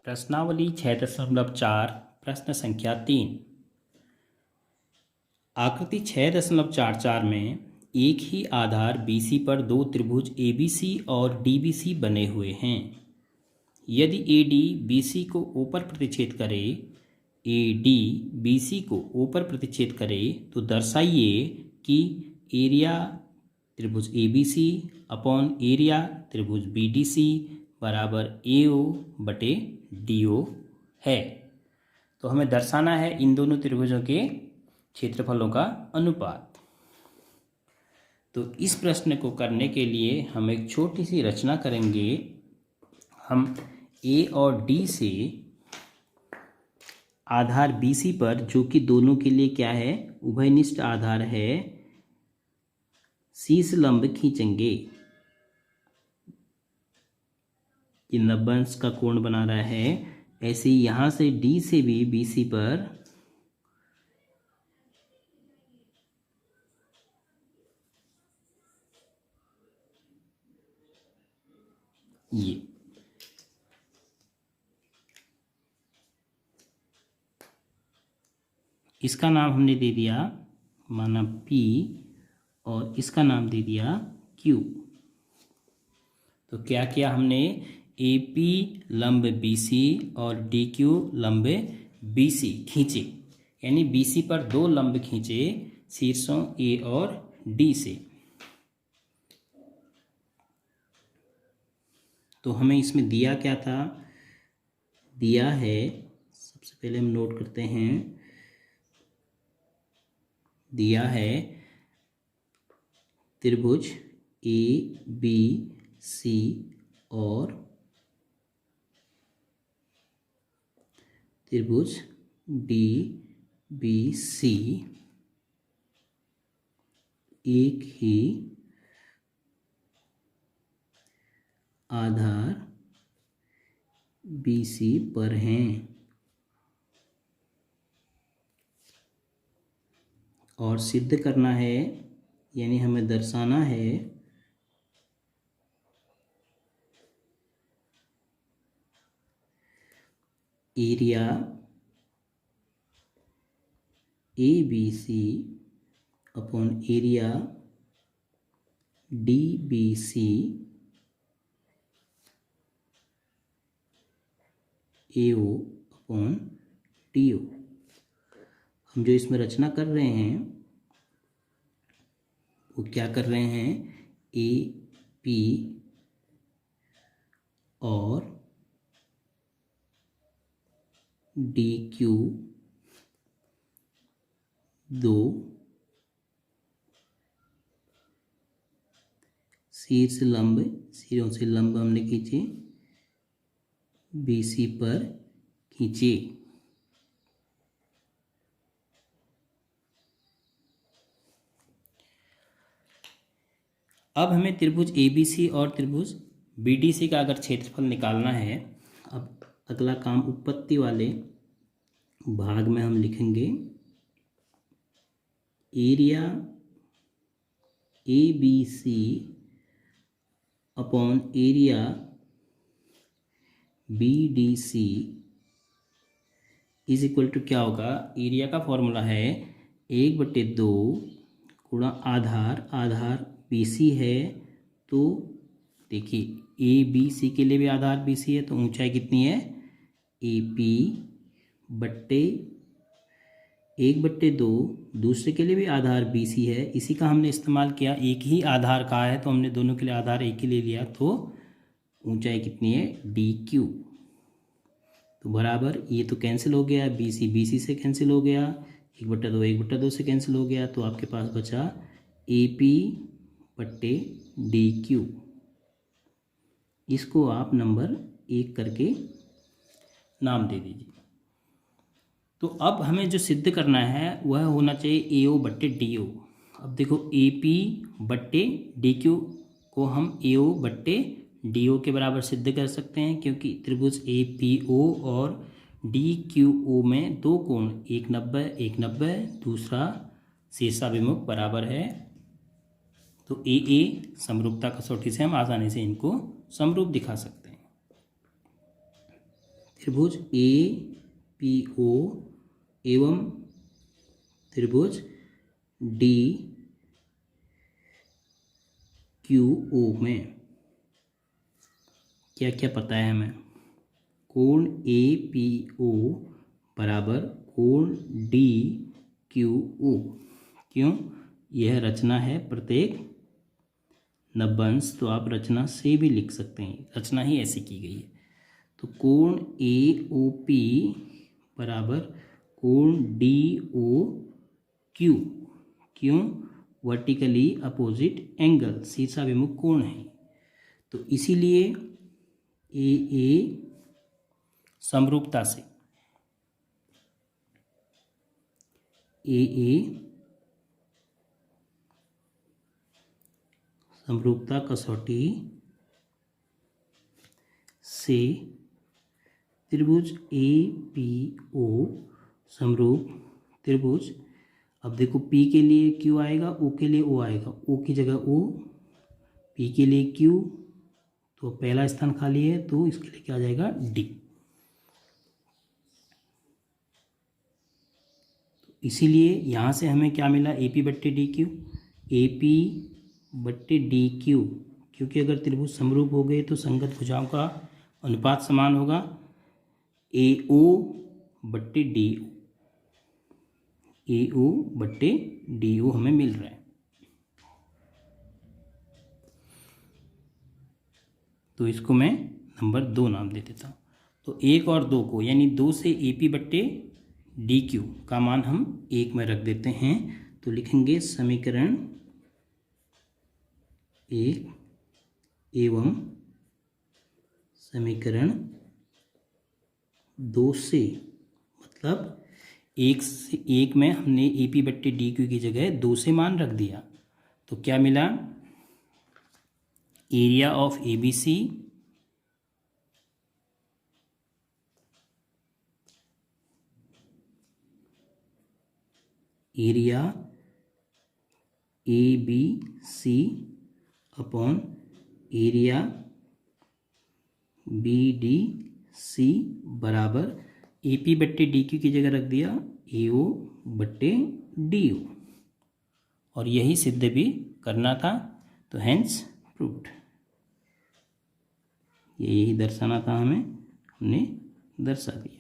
प्रश्नावली 6.4 प्रश्न संख्या 3। आकृति 6.44 में एक ही आधार BC पर दो त्रिभुज ABC और DBC बने हुए हैं। यदि AD BC को ऊपर प्रतिच्छेद करे, AD BC को ऊपर प्रतिच्छेद करे तो दर्शाइए कि एरिया त्रिभुज ABC अपॉन एरिया त्रिभुज BDC बराबर AO बटे DO है। तो हमें दर्शाना है इन दोनों त्रिभुजों के क्षेत्रफलों का अनुपात। तो इस प्रश्न को करने के लिए हम एक छोटी सी रचना करेंगे। हम A और D से आधार BC पर, जो कि दोनों के लिए क्या है, उभयनिष्ठ आधार है, शीर्ष लंब खींचेंगे। ये 90 अंश का कोण बना रहा है। ऐसे ही यहाँ से D से भी BC पर ये इसका नाम हमने दे दिया माना P और इसका नाम दे दिया Q। तो क्या किया हमने, AP लंब BC और DQ लंब BC खींचे, यानी BC पर दो लंब खींचे शीर्षों A और D से। तो हमें इसमें दिया क्या था, दिया है, सबसे पहले हम नोट करते हैं, दिया है त्रिभुज ABC और त्रिभुज DBC एक ही आधार BC पर हैं और सिद्ध करना है, यानी हमें दर्शाना है area ABC upon area DBC AO upon DO। हम जो इसमें रचना कर रहे हैं वो क्या कर रहे हैं, AP और DQ दो शीर्ष लंब, सिरों से लंब हमने खींचे, BC पर खींचे। अब हमें त्रिभुज ABC और त्रिभुज BDC का अगर क्षेत्रफल निकालना है, अब अगला काम उत्पत्ति वाले भाग में हम लिखेंगे area ABC upon area BDC is equal to क्या होगा, एरिया का फॉर्मूला है 1/2 गुणा आधार, आधार BC है, तो देखिए ABC के लिए भी आधार BC है, तो ऊंचाई कितनी है, AP बट्टे 1/2, दूसरे के लिए भी आधार BC है, इसी का हमने इस्तेमाल किया, एक ही आधार का है तो हमने दोनों के लिए आधार एक ही ले लिया, तो ऊंचाई कितनी है, DQ। तो बराबर, ये तो कैंसिल हो गया, BC से कैंसिल हो गया, 1/2 से कैंसिल हो गया, तो आपके पास बचा AP बट्टे DQ। इसको आप नंबर 1 करके नाम दे दीजिए। तो अब हमें जो सिद्ध करना है वह होना चाहिए AO बट्टे DO। अब देखो AP बट्टे DQ को हम AO बट्टे DO के बराबर सिद्ध कर सकते हैं, क्योंकि त्रिभुज APO और DQO में दो कोण, एक 90, दूसरा शीर्षाभिमुख बराबर है। तो AA समरूपता कसौटी से हम आसानी से इनको समरूप दिखा सकते हैं। त्रिभुज ए पी ओ एवं त्रिभुज डी क्यू ओ में क्या क्या पता है हमें? कोण ए पी ओ बराबर कोण डी क्यू ओ। क्यों? यह रचना है प्रत्येक नवंश, तो आप रचना से भी लिख सकते हैं, रचना ही ऐसी की गई है। तो कोण ए ओ पी बराबर कोण डी ओ क्यू। क्यों? वर्टिकली अपोजिट एंगल, शीर्षाभिमुख कोण है, तो इसीलिए ए समरूपता से ए समरूपता कसौटी से त्रिभुज ए पी ओ समरूप त्रिभुज। अब देखो P के लिए Q आएगा, O के लिए O आएगा, O की जगह O, P के लिए Q, तो पहला स्थान खाली है तो इसके लिए क्या आ जाएगा D। तो इसीलिए यहाँ से हमें क्या मिला? AP बट्टे DQ, AP बट्टे DQ, क्योंकि अगर त्रिभुज समरूप हो गए तो संगत भुजाओं का अनुपात समान होगा। AO बट्टे DO, AO बट्टे DO हमें मिल रहा है। तो इसको मैं नंबर 2 नाम दे देता हूँ। तो 1 और 2 को, यानी 2 से AP बट्टे DQ का मान हम 1 में रख देते हैं, तो लिखेंगे समीकरण 1 एवं समीकरण 2 से, मतलब 1 में हमने AP बट्टे DQ की जगह 2 से मान रख दिया, तो क्या मिला? Area of ABC area ABC upon area BDC बराबर AP बट्टे DQ की जगह रख दिया AO बट्टे DO, और यही सिद्ध भी करना था, तो हेंस प्रूव्ड। यही दर्शाना था हमें, हमने दर्शा दिया।